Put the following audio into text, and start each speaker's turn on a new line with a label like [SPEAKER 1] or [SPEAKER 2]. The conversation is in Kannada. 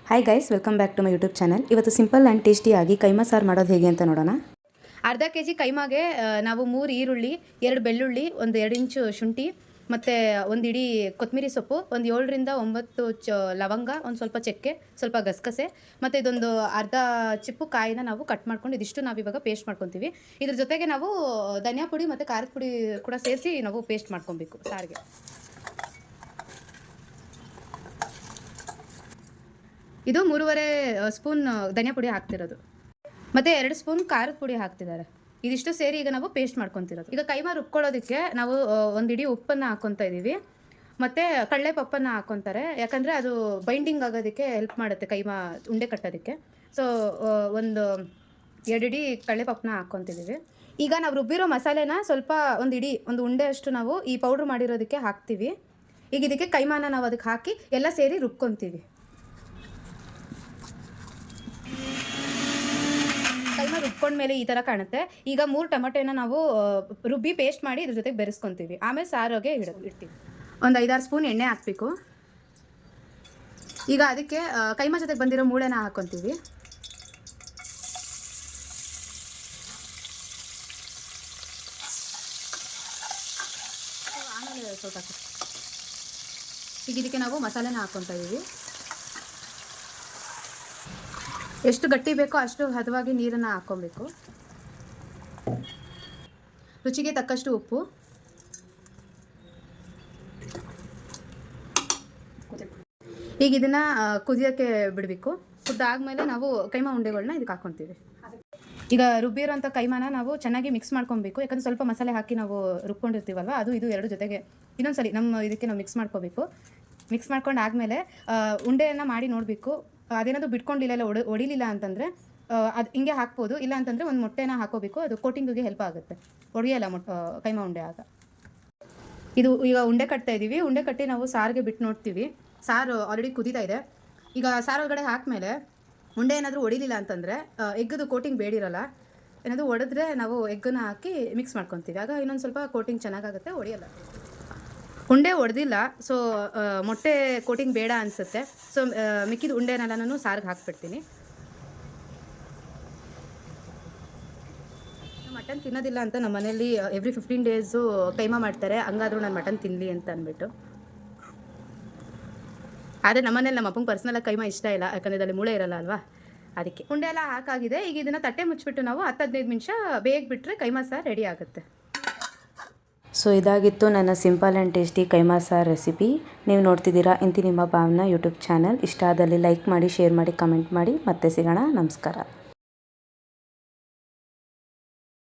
[SPEAKER 1] Hi guys, welcome back to my YouTube channel. ಇವತ್ತು ಸಿಂಪಲ್ ಆ್ಯಂಡ್ ಟೇಸ್ಟಿಯಾಗಿ ಕೈಮಾ ಸಾರು ಮಾಡೋದು ಹೇಗೆ ಅಂತ ನೋಡೋಣ.
[SPEAKER 2] ಅರ್ಧ ಕೆ ಜಿ ಕೈಮಾಗೆ ನಾವು 3 ಈರುಳ್ಳಿ, 2 ಬೆಳ್ಳುಳ್ಳಿ, ಒಂದು 2 ಇಂಚು ಶುಂಠಿ ಮತ್ತು ಒಂದು ಇಡೀ ಕೊತ್ತಂಬರಿ ಸೊಪ್ಪು, ಒಂದು 7ರಿಂದ 9 ಲವಂಗ, ಒಂದು ಸ್ವಲ್ಪ ಚಕ್ಕೆ, ಸ್ವಲ್ಪ ಗಸಗಸೆ ಮತ್ತು ಇದೊಂದು ಅರ್ಧ ಚಿಪ್ಪು ಕಾಯಿನ ನಾವು ಕಟ್ ಮಾಡ್ಕೊಂಡು ಇದಿಷ್ಟು ನಾವು ಇವಾಗ ಪೇಸ್ಟ್ ಮಾಡ್ಕೊತೀವಿ. ಇದ್ರ ಜೊತೆಗೆ ನಾವು ಧನಿಯಾ ಪುಡಿ ಮತ್ತು ಖಾರದ ಪುಡಿ ಕೂಡ ಸೇರಿಸಿ ನಾವು ಪೇಸ್ಟ್ ಮಾಡ್ಕೊಬೇಕು ಸಾರಿಗೆ. ಇದು 3.5 ಸ್ಪೂನ್ ಧನಿಯಾ ಪುಡಿ ಹಾಕ್ತಿರೋದು ಮತ್ತು 2 ಸ್ಪೂನ್ ಖಾರದ ಪುಡಿ ಹಾಕ್ತಿದ್ದಾರೆ. ಇದಿಷ್ಟು ಸೇರಿ ಈಗ ನಾವು ಪೇಸ್ಟ್ ಮಾಡ್ಕೊತಿರೋದು. ಈಗ ಕೈಮಾ ರುಬ್ಕೊಳ್ಳೋದಕ್ಕೆ ನಾವು ಒಂದು ಇಡೀ ಉಪ್ಪನ್ನು ಹಾಕ್ಕೊತಾ ಇದ್ದೀವಿ ಮತ್ತು ಕಡಲೆ ಪಪ್ಪನ್ನು ಹಾಕ್ಕೊತಾರೆ, ಯಾಕಂದರೆ ಅದು ಬೈಂಡಿಂಗ್ ಆಗೋದಕ್ಕೆ ಹೆಲ್ಪ್ ಮಾಡುತ್ತೆ ಕೈಮಾ ಉಂಡೆ ಕಟ್ಟೋದಕ್ಕೆ. ಸೊ ಒಂದು 2 ಇಡೀ ಕಡಲೆ ಪಪ್ಪನ್ನ ಹಾಕ್ಕೊತಿದ್ದೀವಿ. ಈಗ ನಾವು ರುಬ್ಬಿರೋ ಮಸಾಲೆನ ಸ್ವಲ್ಪ ಒಂದು ಉಂಡೆ ಅಷ್ಟು ನಾವು ಈ ಪೌಡ್ರ್ ಮಾಡಿರೋದಕ್ಕೆ ಹಾಕ್ತೀವಿ. ಈಗ ಇದಕ್ಕೆ ಕೈಮಾನ ನಾವು ಅದಕ್ಕೆ ಹಾಕಿ ಎಲ್ಲ ಸೇರಿ ರುಬ್ಕೊತೀವಿ. ಕೈಮಾ ರುಬ್ಕೊಂಡ್ಮೇಲೆ ಈ ಥರ ಕಾಣುತ್ತೆ. ಈಗ 3 ಟೊಮೆಟೊನ ನಾವು ರುಬ್ಬಿ ಪೇಸ್ಟ್ ಮಾಡಿ ಇದ್ರ ಜೊತೆಗೆ ಬೆರೆಸ್ಕೊತೀವಿ. ಆಮೇಲೆ ಸಾರಿಗೆ ಇಡ್ತೀವಿ. ಒಂದು 5-6 ಸ್ಪೂನ್ ಎಣ್ಣೆ ಹಾಕಬೇಕು. ಈಗ ಅದಕ್ಕೆ ಕೈಮಾ ಜೊತೆಗೆ ಬಂದಿರೋ ಮೂಳೆನ ಹಾಕ್ಕೊತೀವಿ. ಆಮೇಲೆ ಸ್ವಲ್ಪ ಈಗ ಇದಕ್ಕೆ ನಾವು ಮಸಾಲೆನ ಹಾಕ್ಕೊತಾ ಇದ್ದೀವಿ. ಎಷ್ಟು ಗಟ್ಟಿ ಬೇಕೋ ಅಷ್ಟು ಹದವಾಗಿ ನೀರನ್ನು ಹಾಕ್ಕೊಬೇಕು. ರುಚಿಗೆ ತಕ್ಕಷ್ಟು ಉಪ್ಪು, ಈಗ ಇದನ್ನು ಕುದಿಯೋಕ್ಕೆ ಬಿಡಬೇಕು. ಕುದ್ದಾದ್ಮೇಲೆ ನಾವು ಕೈಮಾ ಉಂಡೆಗಳನ್ನ ಇದಕ್ಕೆ ಹಾಕ್ಕೊತೀವಿ. ಈಗ ರುಬ್ಬಿರೋಂಥ ಕೈಮಾನ ನಾವು ಚೆನ್ನಾಗಿ ಮಿಕ್ಸ್ ಮಾಡ್ಕೊಬೇಕು, ಯಾಕಂದರೆ ಸ್ವಲ್ಪ ಮಸಾಲೆ ಹಾಕಿ ನಾವು ರುಬ್ಕೊಂಡಿರ್ತೀವಲ್ವ, ಅದು ಇದು ಎರಡು ಜೊತೆಗೆ ಇನ್ನೊಂದ್ಸಲಿ ಇದಕ್ಕೆ ನಾವು ಮಿಕ್ಸ್ ಮಾಡ್ಕೋಬೇಕು. ಮಿಕ್ಸ್ ಮಾಡ್ಕೊಂಡು ಆದಮೇಲೆ ಉಂಡೆಯನ್ನು ಮಾಡಿ ನೋಡಬೇಕು. ಅದೇನಾದರೂ ಬಿಟ್ಕೊಂಡಿಲ್ಲ, ಇಲ್ಲ ಹೊಡಿಲಿಲ್ಲ ಅಂತಂದರೆ ಅದು ಹಿಂಗೆ ಹಾಕ್ಬೋದು. ಇಲ್ಲ ಅಂತಂದರೆ ಒಂದು ಮೊಟ್ಟೆನ ಹಾಕೋಬೇಕು, ಅದು ಕೋಟಿಂಗಿಗೆ ಹೆಲ್ಪ್ ಆಗುತ್ತೆ. ಹೊಡೆಯಲ್ಲ ಕೈಮಾ ಉಂಡೆ ಆಗ. ಇದು ಈಗ ಉಂಡೆ ಕಟ್ತಾ ಇದ್ದೀವಿ. ಉಂಡೆ ಕಟ್ಟಿ ನಾವು ಸಾರಿಗೆ ಬಿಟ್ಟು ನೋಡ್ತೀವಿ. ಸಾರು ಆಲ್ರೆಡಿ ಕುದೀತಾ ಇದೆ. ಈಗ ಸಾರು ಒಳಗಡೆ ಹಾಕ್ಮೇಲೆ ಉಂಡೆ ಏನಾದರೂ ಹೊಡಿಲಿಲ್ಲ ಅಂತಂದರೆ ಎಗ್ಗದು ಕೋಟಿಂಗ್ ಬೇಡಿರಲ್ಲ. ಏನಾದರೂ ಹೊಡೆದ್ರೆ ನಾವು ಎಗ್ಗನ್ನು ಹಾಕಿ ಮಿಕ್ಸ್ ಮಾಡ್ಕೊತೀವಿ. ಆಗ ಇನ್ನೊಂದು ಸ್ವಲ್ಪ ಕೋಟಿಂಗ್ ಚೆನ್ನಾಗಾಗುತ್ತೆ, ಹೊಡಿಯಲ್ಲ. ಉಂಡೆ ಹೊಡೆದಿಲ್ಲ, ಸೊ ಮೊಟ್ಟೆ ಕೋಟಿಂಗ್ ಬೇಡ ಅನಿಸುತ್ತೆ. ಸೊ ಮಿಕ್ಕಿದ ಉಂಡೆನೆಲ್ಲ ನಾನು ಸಾರಿಗೆ ಹಾಕ್ಬಿಡ್ತೀನಿ. ಮಟನ್ ತಿನ್ನೋದಿಲ್ಲ ಅಂತ ನಮ್ಮ ಮನೇಲಿ ಎವ್ರಿ 15 ಡೇಸು ಕೈಮಾ ಮಾಡ್ತಾರೆ. ಹಂಗಾದರೂ ನಾನು ಮಟನ್ ತಿನ್ನಲಿ ಅಂತ ಅಂದ್ಬಿಟ್ಟು. ಆದರೆ ನಮ್ಮನೇಲಿ ನಮ್ಮ ಅಪ್ಪಂಗೆ ಪರ್ಸ್ನಲಾಗಿ ಕೈಮಾ ಇಷ್ಟ ಇಲ್ಲ, ಯಾಕಂದರೆ ಇದರಲ್ಲಿ ಮೂಳೆ ಇರಲ್ಲ ಅಲ್ವಾ, ಅದಕ್ಕೆ. ಉಂಡೆ ಎಲ್ಲ ಹಾಕಾಗಿದೆ. ಈಗ ಇದನ್ನು ತಟ್ಟೆ ಮುಚ್ಚಿಬಿಟ್ಟು ನಾವು 10-15 ನಿಮಿಷ ಬೇಗ ಬಿಟ್ಟರೆ ಕೈಮಾ ಸಾರು ರೆಡಿ ಆಗುತ್ತೆ.
[SPEAKER 1] ಸೊ ಇದಾಗಿತ್ತು ನನ್ನ ಸಿಂಪಲ್ ಆ್ಯಂಡ್ ಟೇಸ್ಟಿ ಕೈಮಾ ಸಾರು ರೆಸಿಪಿ. ನೀವು ನೋಡ್ತಿದ್ದೀರಾ ಇಂತಿ ನಿಮ್ಮ ಭಾವನಾ ಯೂಟ್ಯೂಬ್ ಚಾನಲ್. ಇಷ್ಟ ಆದಲ್ಲಿ ಲೈಕ್ ಮಾಡಿ, ಶೇರ್ ಮಾಡಿ, ಕಮೆಂಟ್ ಮಾಡಿ. ಮತ್ತೆ ಸಿಗೋಣ. ನಮಸ್ಕಾರ.